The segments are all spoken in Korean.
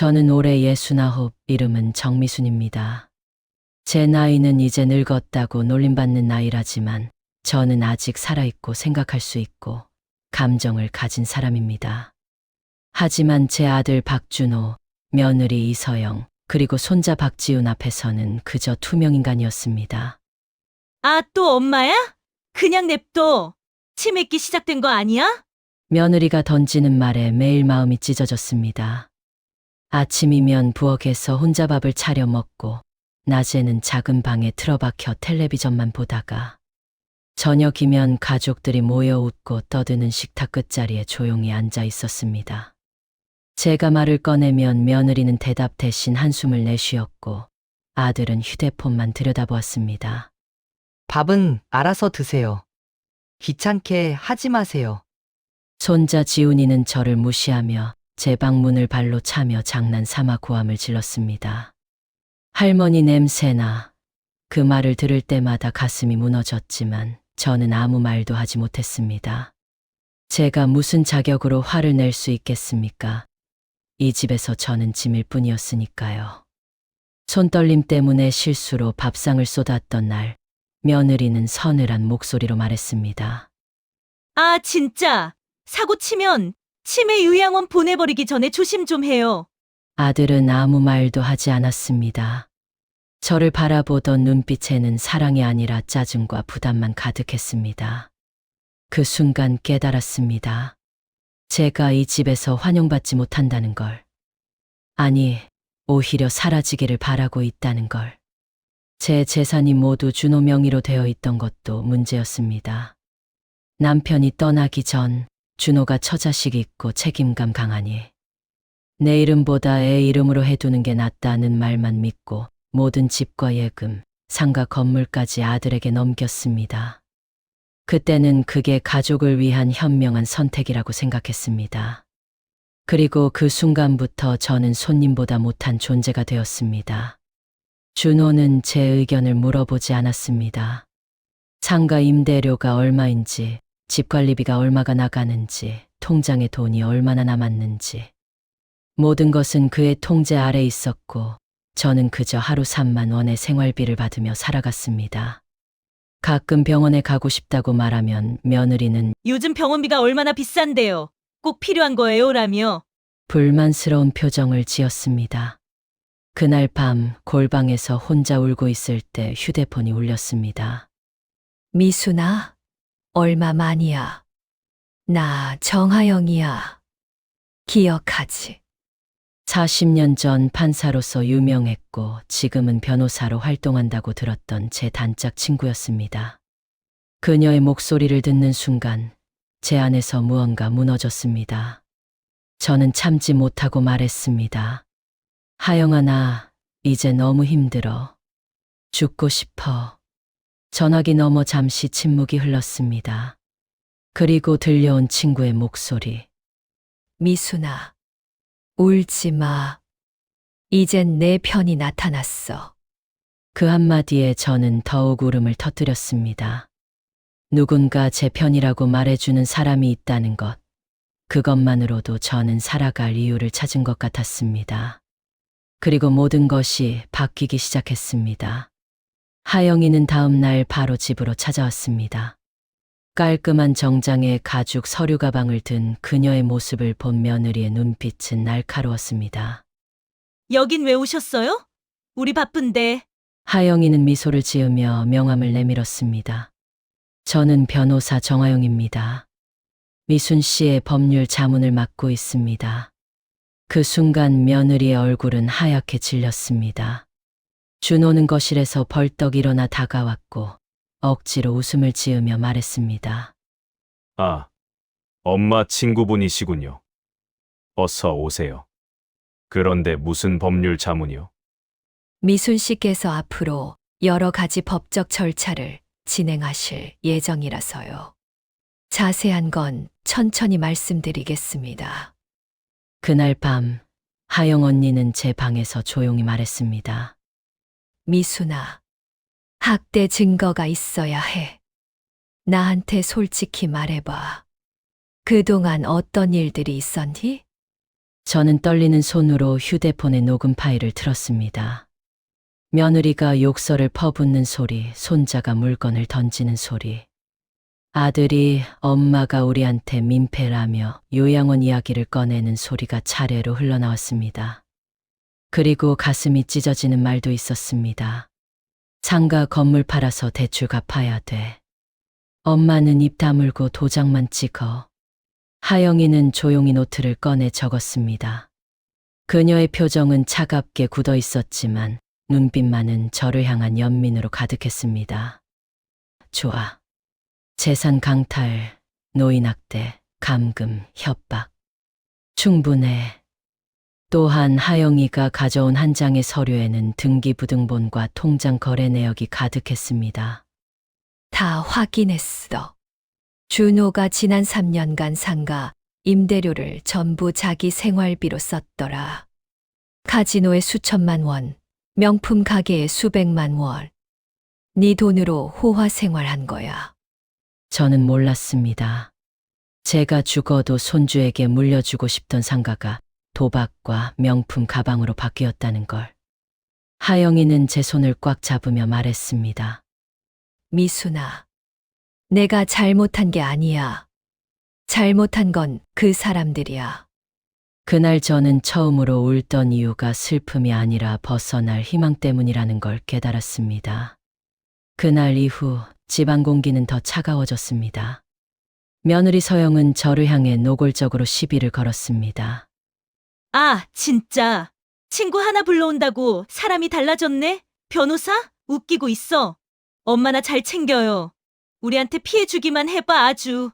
저는 올해 69, 이름은 정미순입니다. 제 나이는 이제 늙었다고 놀림받는 나이라지만 저는 아직 살아있고 생각할 수 있고 감정을 가진 사람입니다. 하지만 제 아들 박준호, 며느리 이서영, 그리고 손자 박지훈 앞에서는 그저 투명인간이었습니다. 아, 또 엄마야? 그냥 냅둬. 치맥기 시작된 거 아니야? 며느리가 던지는 말에 매일 마음이 찢어졌습니다. 아침이면 부엌에서 혼자 밥을 차려 먹고 낮에는 작은 방에 틀어박혀 텔레비전만 보다가 저녁이면 가족들이 모여 웃고 떠드는 식탁 끝자리에 조용히 앉아 있었습니다. 제가 말을 꺼내면 며느리는 대답 대신 한숨을 내쉬었고 아들은 휴대폰만 들여다보았습니다. 밥은 알아서 드세요. 귀찮게 하지 마세요. 손자 지훈이는 저를 무시하며 제 방문을 발로 차며 장난 삼아 고함을 질렀습니다. 할머니 냄새나. 그 말을 들을 때마다 가슴이 무너졌지만 저는 아무 말도 하지 못했습니다. 제가 무슨 자격으로 화를 낼 수 있겠습니까? 이 집에서 저는 짐일 뿐이었으니까요. 손떨림 때문에 실수로 밥상을 쏟았던 날, 며느리는 서늘한 목소리로 말했습니다. 아, 진짜. 사고 치면 치매 요양원 보내버리기 전에 조심 좀 해요. 아들은 아무 말도 하지 않았습니다. 저를 바라보던 눈빛에는 사랑이 아니라 짜증과 부담만 가득했습니다. 그 순간 깨달았습니다. 제가 이 집에서 환영받지 못한다는 걸. 아니, 오히려 사라지기를 바라고 있다는 걸. 제 재산이 모두 준호 명의로 되어 있던 것도 문제였습니다. 남편이 떠나기 전 준호가 처자식 있고 책임감 강하니 내 이름보다 애 이름으로 해두는 게 낫다는 말만 믿고 모든 집과 예금, 상가 건물까지 아들에게 넘겼습니다. 그때는 그게 가족을 위한 현명한 선택이라고 생각했습니다. 그리고 그 순간부터 저는 손님보다 못한 존재가 되었습니다. 준호는 제 의견을 물어보지 않았습니다. 상가 임대료가 얼마인지, 집 관리비가 얼마가 나가는지, 통장에 돈이 얼마나 남았는지. 모든 것은 그의 통제 아래 있었고 저는 그저 하루 3만 원의 생활비를 받으며 살아갔습니다. 가끔 병원에 가고 싶다고 말하면 며느리는 요즘 병원비가 얼마나 비싼데요. 꼭 필요한 거예요라며. 불만스러운 표정을 지었습니다. 그날 밤 골방에서 혼자 울고 있을 때 휴대폰이 울렸습니다. 미순아, 얼마만이야? 나 정하영이야. 기억하지? 40년 전 판사로서 유명했고 지금은 변호사로 활동한다고 들었던 제 단짝 친구였습니다. 그녀의 목소리를 듣는 순간 제 안에서 무언가 무너졌습니다. 저는 참지 못하고 말했습니다. 하영아, 나 이제 너무 힘들어. 죽고 싶어. 전화기 너머 잠시 침묵이 흘렀습니다. 그리고 들려온 친구의 목소리. 미순아, 울지 마. 이젠 내 편이 나타났어. 그 한마디에 저는 더욱 울음을 터뜨렸습니다. 누군가 제 편이라고 말해주는 사람이 있다는 것. 그것만으로도 저는 살아갈 이유를 찾은 것 같았습니다. 그리고 모든 것이 바뀌기 시작했습니다. 하영이는 다음 날 바로 집으로 찾아왔습니다. 깔끔한 정장에 가죽 서류 가방을 든 그녀의 모습을 본 며느리의 눈빛은 날카로웠습니다. 여긴 왜 오셨어요? 우리 바쁜데. 하영이는 미소를 지으며 명함을 내밀었습니다. 저는 변호사 정하영입니다. 미순 씨의 법률 자문을 맡고 있습니다. 그 순간 며느리의 얼굴은 하얗게 질렸습니다. 준호는 거실에서 벌떡 일어나 다가왔고 억지로 웃음을 지으며 말했습니다. 아, 엄마 친구분이시군요. 어서 오세요. 그런데 무슨 법률 자문이요? 미순 씨께서 앞으로 여러 가지 법적 절차를 진행하실 예정이라서요. 자세한 건 천천히 말씀드리겠습니다. 그날 밤 하영 언니는 제 방에서 조용히 말했습니다. 미순아, 학대 증거가 있어야 해. 나한테 솔직히 말해봐. 그동안 어떤 일들이 있었니? 저는 떨리는 손으로 휴대폰의 녹음 파일을 틀었습니다. 며느리가 욕설을 퍼붓는 소리, 손자가 물건을 던지는 소리. 아들이 엄마가 우리한테 민폐라며 요양원 이야기를 꺼내는 소리가 차례로 흘러나왔습니다. 그리고 가슴이 찢어지는 말도 있었습니다. 상가 건물 팔아서 대출 갚아야 돼. 엄마는 입 다물고 도장만 찍어. 하영이는 조용히 노트를 꺼내 적었습니다. 그녀의 표정은 차갑게 굳어 있었지만 눈빛만은 저를 향한 연민으로 가득했습니다. 좋아. 재산 강탈, 노인 학대, 감금, 협박. 충분해. 또한 하영이가 가져온 한 장의 서류에는 등기부등본과 통장 거래 내역이 가득했습니다. 다 확인했어. 준호가 지난 3년간 상가 임대료를 전부 자기 생활비로 썼더라. 카지노에 수천만 원, 명품 가게에 수백만 원. 네 돈으로 호화 생활한 거야. 저는 몰랐습니다. 제가 죽어도 손주에게 물려주고 싶던 상가가 도박과 명품 가방으로 바뀌었다는 걸. 하영이는 제 손을 꽉 잡으며 말했습니다. 미순아, 내가 잘못한 게 아니야. 잘못한 건 그 사람들이야. 그날 저는 처음으로 울던 이유가 슬픔이 아니라 벗어날 희망 때문이라는 걸 깨달았습니다. 그날 이후 집안 공기는 더 차가워졌습니다. 며느리 서영은 저를 향해 노골적으로 시비를 걸었습니다. 아, 진짜. 친구 하나 불러온다고 사람이 달라졌네? 변호사? 웃기고 있어. 엄마나 잘 챙겨요. 우리한테 피해 주기만 해봐, 아주.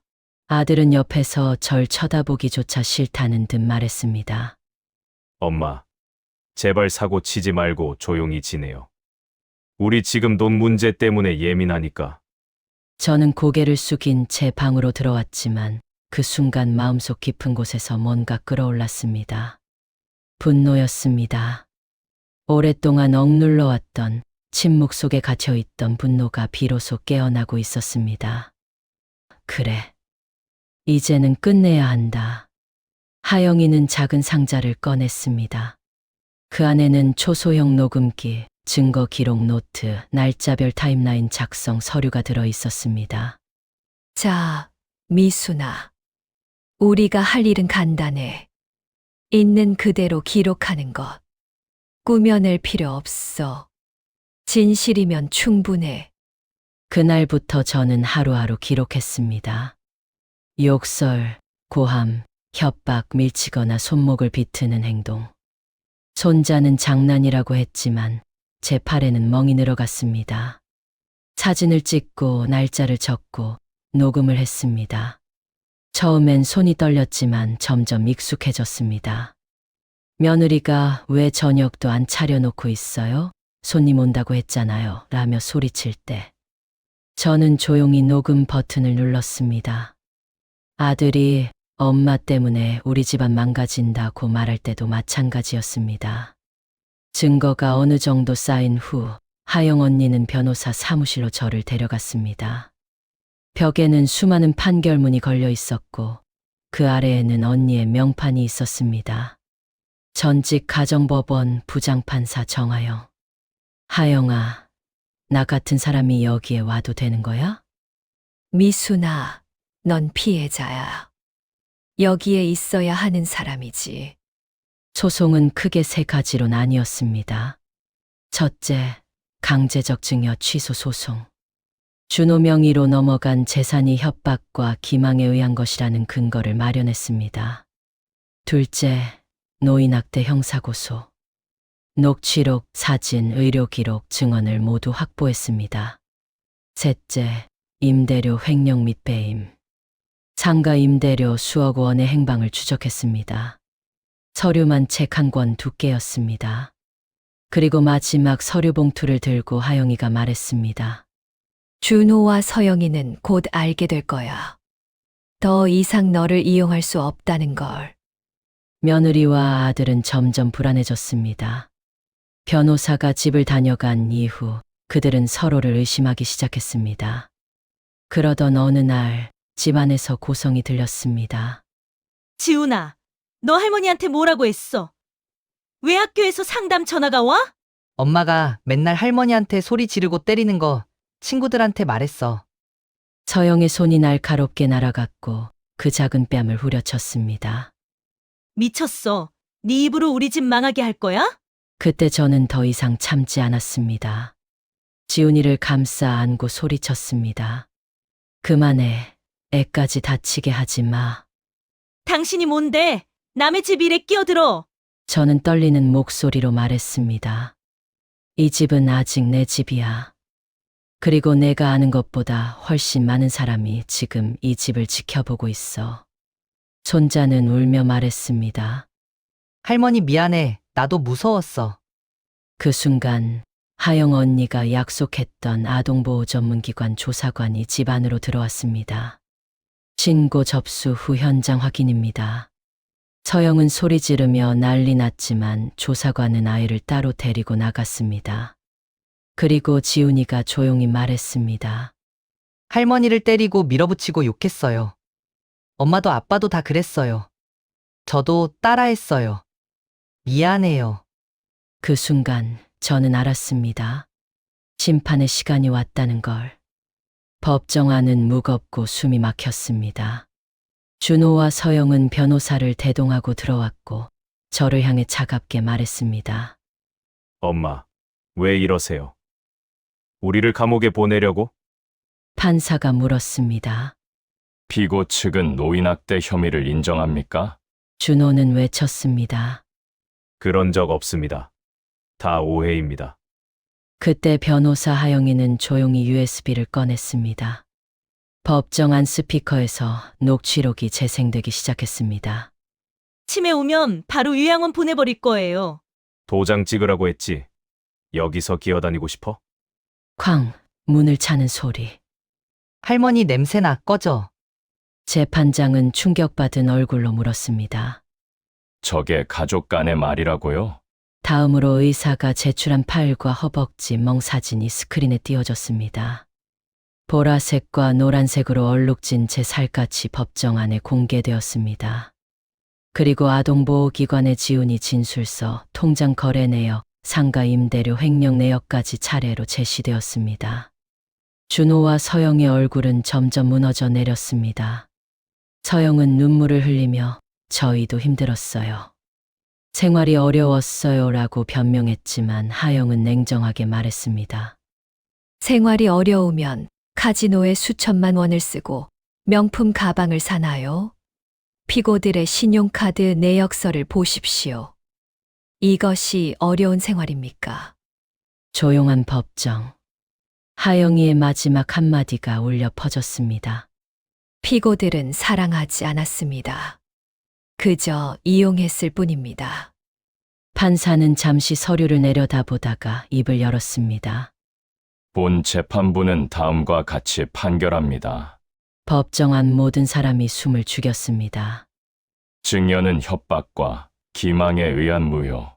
아들은 옆에서 절 쳐다보기조차 싫다는 듯 말했습니다. 엄마, 제발 사고 치지 말고 조용히 지내요. 우리 지금 돈 문제 때문에 예민하니까. 저는 고개를 숙인 제 방으로 들어왔지만 그 순간 마음속 깊은 곳에서 뭔가 끌어올랐습니다. 분노였습니다. 오랫동안 억눌러왔던 침묵 속에 갇혀있던 분노가 비로소 깨어나고 있었습니다. 그래. 이제는 끝내야 한다. 하영이는 작은 상자를 꺼냈습니다. 그 안에는 초소형 녹음기, 증거 기록 노트, 날짜별 타임라인 작성 서류가 들어 있었습니다. 자, 미순아. 우리가 할 일은 간단해. 있는 그대로 기록하는 것. 꾸며낼 필요 없어. 진실이면 충분해. 그날부터 저는 하루하루 기록했습니다. 욕설, 고함, 협박, 밀치거나 손목을 비트는 행동. 손자는 장난이라고 했지만 제 팔에는 멍이 늘어갔습니다. 사진을 찍고 날짜를 적고 녹음을 했습니다. 처음엔 손이 떨렸지만 점점 익숙해졌습니다. 며느리가 왜 저녁도 안 차려놓고 있어요? 손님 온다고 했잖아요. 라며 소리칠 때. 저는 조용히 녹음 버튼을 눌렀습니다. 아들이 엄마 때문에 우리 집안 망가진다고 말할 때도 마찬가지였습니다. 증거가 어느 정도 쌓인 후 하영 언니는 변호사 사무실로 저를 데려갔습니다. 벽에는 수많은 판결문이 걸려 있었고 그 아래에는 언니의 명판이 있었습니다. 전직 가정법원 부장판사 정하영. 하영아, 나 같은 사람이 여기에 와도 되는 거야? 미순아, 넌 피해자야. 여기에 있어야 하는 사람이지. 소송은 크게 세 가지로 나뉘었습니다. 첫째, 강제적 증여 취소 소송. 준호 명의로 넘어간 재산이 협박과 기망에 의한 것이라는 근거를 마련했습니다. 둘째, 노인학대 형사고소. 녹취록, 사진, 의료기록, 증언을 모두 확보했습니다. 셋째, 임대료 횡령 및 배임. 상가 임대료 수억 원의 행방을 추적했습니다. 서류만 책 한 권 두께였습니다. 그리고 마지막 서류 봉투를 들고 하영이가 말했습니다. 준호와 서영이는 곧 알게 될 거야. 더 이상 너를 이용할 수 없다는 걸. 며느리와 아들은 점점 불안해졌습니다. 변호사가 집을 다녀간 이후 그들은 서로를 의심하기 시작했습니다. 그러던 어느 날 집안에서 고성이 들렸습니다. 지훈아, 너 할머니한테 뭐라고 했어? 왜 학교에서 상담 전화가 와? 엄마가 맨날 할머니한테 소리 지르고 때리는 거 친구들한테 말했어. 서영의 손이 날카롭게 날아갔고 그 작은 뺨을 후려쳤습니다. 미쳤어. 네 입으로 우리 집 망하게 할 거야? 그때 저는 더 이상 참지 않았습니다. 지훈이를 감싸 안고 소리쳤습니다. 그만해. 애까지 다치게 하지 마. 당신이 뭔데? 남의 집 일에 끼어들어. 저는 떨리는 목소리로 말했습니다. 이 집은 아직 내 집이야. 그리고 내가 아는 것보다 훨씬 많은 사람이 지금 이 집을 지켜보고 있어. 손자는 울며 말했습니다. 할머니 미안해. 나도 무서웠어. 그 순간 하영 언니가 약속했던 아동보호 전문기관 조사관이 집 안으로 들어왔습니다. 신고 접수 후 현장 확인입니다. 서영은 소리 지르며 난리 났지만 조사관은 아이를 따로 데리고 나갔습니다. 그리고 지훈이가 조용히 말했습니다. 할머니를 때리고 밀어붙이고 욕했어요. 엄마도 아빠도 다 그랬어요. 저도 따라했어요. 미안해요. 그 순간 저는 알았습니다. 심판의 시간이 왔다는 걸. 법정 안은 무겁고 숨이 막혔습니다. 준호와 서영은 변호사를 대동하고 들어왔고 저를 향해 차갑게 말했습니다. 엄마, 왜 이러세요? 우리를 감옥에 보내려고? 판사가 물었습니다. 피고 측은 노인학대 혐의를 인정합니까? 준호는 외쳤습니다. 그런 적 없습니다. 다 오해입니다. 그때 변호사 하영이는 조용히 USB를 꺼냈습니다. 법정 안 스피커에서 녹취록이 재생되기 시작했습니다. 치매 오면 바로 요양원 보내버릴 거예요. 도장 찍으라고 했지. 여기서 기어다니고 싶어? 쾅, 문을 차는 소리. 할머니 냄새나 꺼져. 재판장은 충격받은 얼굴로 물었습니다. 저게 가족 간의 말이라고요? 다음으로 의사가 제출한 팔과 허벅지 멍 사진이 스크린에 띄워졌습니다. 보라색과 노란색으로 얼룩진 제 살갗이 법정 안에 공개되었습니다. 그리고 아동보호기관의 지훈이 진술서, 통장 거래 내역, 상가 임대료 횡령 내역까지 차례로 제시되었습니다. 준호와 서영의 얼굴은 점점 무너져 내렸습니다. 서영은 눈물을 흘리며 저희도 힘들었어요. 생활이 어려웠어요 라고 변명했지만 하영은 냉정하게 말했습니다. 생활이 어려우면 카지노에 수천만 원을 쓰고 명품 가방을 사나요? 피고들의 신용카드 내역서를 보십시오. 이것이 어려운 생활입니까? 조용한 법정. 하영이의 마지막 한마디가 울려 퍼졌습니다. 피고들은 사랑하지 않았습니다. 그저 이용했을 뿐입니다. 판사는 잠시 서류를 내려다보다가 입을 열었습니다. 본 재판부는 다음과 같이 판결합니다. 법정 안 모든 사람이 숨을 죽였습니다. 증여는 협박과 기망에 의한 무효.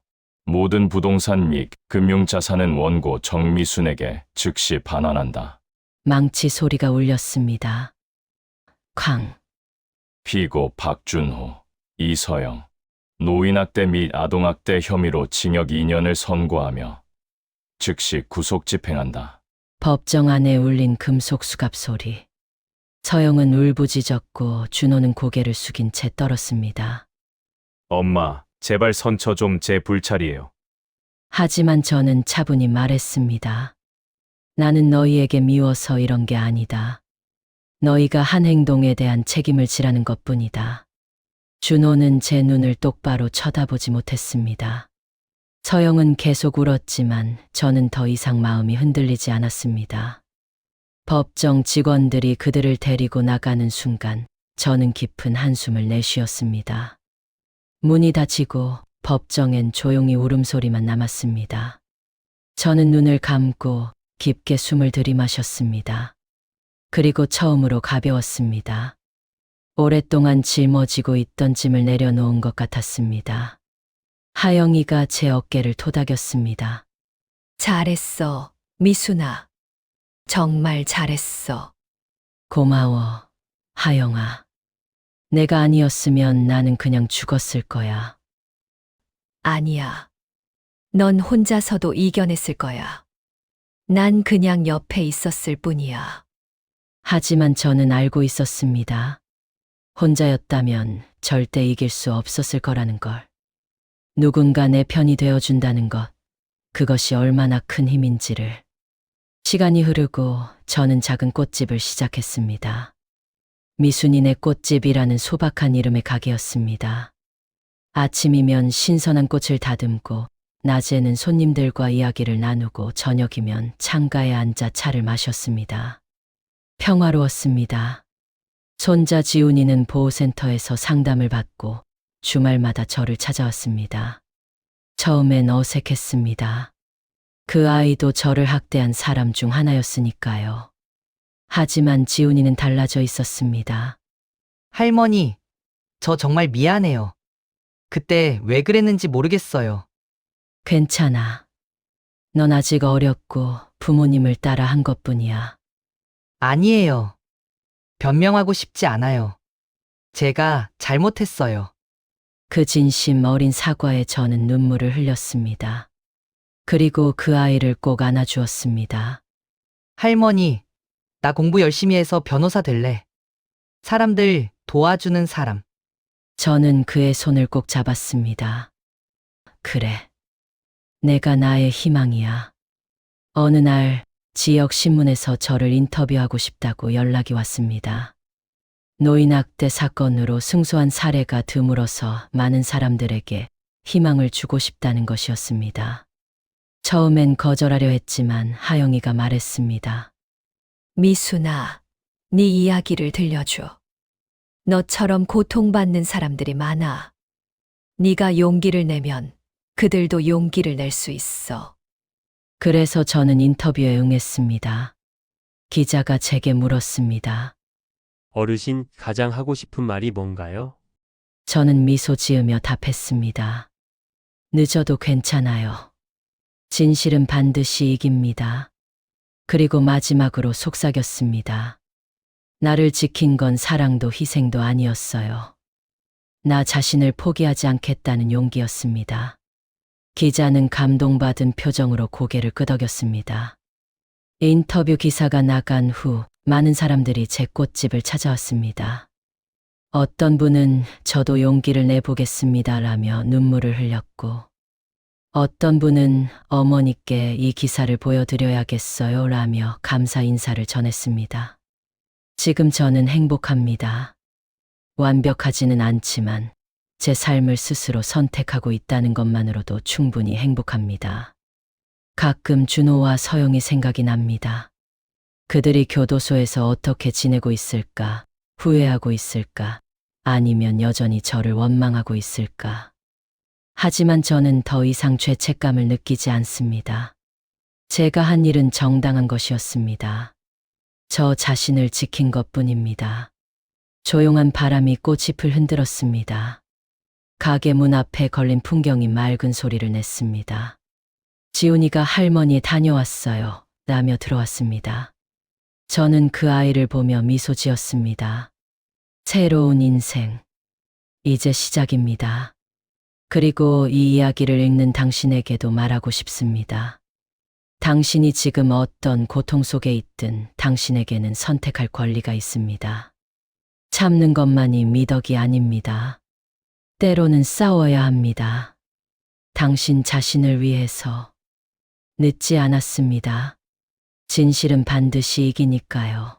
모든 부동산 및 금융자산은 원고 정미순에게 즉시 반환한다. 망치 소리가 울렸습니다. 쾅. 피고 박준호, 이서영, 노인학대 및 아동학대 혐의로 징역 2년을 선고하며 즉시 구속 집행한다. 법정 안에 울린 금속 수갑 소리. 서영은 울부짖었고 준호는 고개를 숙인 채 떨었습니다. 엄마, 제발 선처 좀 제 불찰이에요. 하지만 저는 차분히 말했습니다. 나는 너희에게 미워서 이런 게 아니다. 너희가 한 행동에 대한 책임을 지라는 것뿐이다. 준호는 제 눈을 똑바로 쳐다보지 못했습니다. 서영은 계속 울었지만 저는 더 이상 마음이 흔들리지 않았습니다. 법정 직원들이 그들을 데리고 나가는 순간 저는 깊은 한숨을 내쉬었습니다. 문이 닫히고 법정엔 조용히 울음소리만 남았습니다. 저는 눈을 감고 깊게 숨을 들이마셨습니다. 그리고 처음으로 가벼웠습니다. 오랫동안 짊어지고 있던 짐을 내려놓은 것 같았습니다. 하영이가 제 어깨를 토닥였습니다. 잘했어, 미순아. 정말 잘했어. 고마워, 하영아. 내가 아니었으면 나는 그냥 죽었을 거야. 아니야. 넌 혼자서도 이겨냈을 거야. 난 그냥 옆에 있었을 뿐이야. 하지만 저는 알고 있었습니다. 혼자였다면 절대 이길 수 없었을 거라는 걸. 누군가 내 편이 되어준다는 것, 그것이 얼마나 큰 힘인지를. 시간이 흐르고 저는 작은 꽃집을 시작했습니다. 미순이네 꽃집이라는 소박한 이름의 가게였습니다. 아침이면 신선한 꽃을 다듬고, 낮에는 손님들과 이야기를 나누고, 저녁이면 창가에 앉아 차를 마셨습니다. 평화로웠습니다. 손자 지훈이는 보호센터에서 상담을 받고 주말마다 저를 찾아왔습니다. 처음엔 어색했습니다. 그 아이도 저를 학대한 사람 중 하나였으니까요. 하지만 지훈이는 달라져 있었습니다. 할머니, 저 정말 미안해요. 그때 왜 그랬는지 모르겠어요. 괜찮아. 넌 아직 어렸고 부모님을 따라 한 것뿐이야. 아니에요. 변명하고 싶지 않아요. 제가 잘못했어요. 그 진심 어린 사과에 저는 눈물을 흘렸습니다. 그리고 그 아이를 꼭 안아주었습니다. 할머니, 나 공부 열심히 해서 변호사 될래. 사람들 도와주는 사람. 저는 그의 손을 꼭 잡았습니다. 그래. 내가 나의 희망이야. 어느 날 지역 신문에서 저를 인터뷰하고 싶다고 연락이 왔습니다. 노인학대 사건으로 승소한 사례가 드물어서 많은 사람들에게 희망을 주고 싶다는 것이었습니다. 처음엔 거절하려 했지만 하영이가 말했습니다. 미순아, 네 이야기를 들려줘. 너처럼 고통받는 사람들이 많아. 네가 용기를 내면 그들도 용기를 낼 수 있어. 그래서 저는 인터뷰에 응했습니다. 기자가 제게 물었습니다. 어르신 가장 하고 싶은 말이 뭔가요? 저는 미소 지으며 답했습니다. 늦어도 괜찮아요. 진실은 반드시 이깁니다. 그리고 마지막으로 속삭였습니다. 나를 지킨 건 사랑도 희생도 아니었어요. 나 자신을 포기하지 않겠다는 용기였습니다. 기자는 감동받은 표정으로 고개를 끄덕였습니다. 인터뷰 기사가 나간 후 많은 사람들이 제 꽃집을 찾아왔습니다. 어떤 분은 저도 용기를 내보겠습니다라며 눈물을 흘렸고, 어떤 분은 어머니께 이 기사를 보여드려야겠어요 라며 감사 인사를 전했습니다. 지금 저는 행복합니다. 완벽하지는 않지만 제 삶을 스스로 선택하고 있다는 것만으로도 충분히 행복합니다. 가끔 준호와 서영이 생각이 납니다. 그들이 교도소에서 어떻게 지내고 있을까, 후회하고 있을까, 아니면 여전히 저를 원망하고 있을까. 하지만 저는 더 이상 죄책감을 느끼지 않습니다. 제가 한 일은 정당한 것이었습니다. 저 자신을 지킨 것뿐입니다. 조용한 바람이 꽃잎을 흔들었습니다. 가게 문 앞에 걸린 풍경이 맑은 소리를 냈습니다. 지훈이가 할머니 다녀왔어요 라며 들어왔습니다. 저는 그 아이를 보며 미소 지었습니다. 새로운 인생, 이제 시작입니다. 그리고 이 이야기를 읽는 당신에게도 말하고 싶습니다. 당신이 지금 어떤 고통 속에 있든 당신에게는 선택할 권리가 있습니다. 참는 것만이 미덕이 아닙니다. 때로는 싸워야 합니다. 당신 자신을 위해서. 늦지 않았습니다. 진실은 반드시 이기니까요.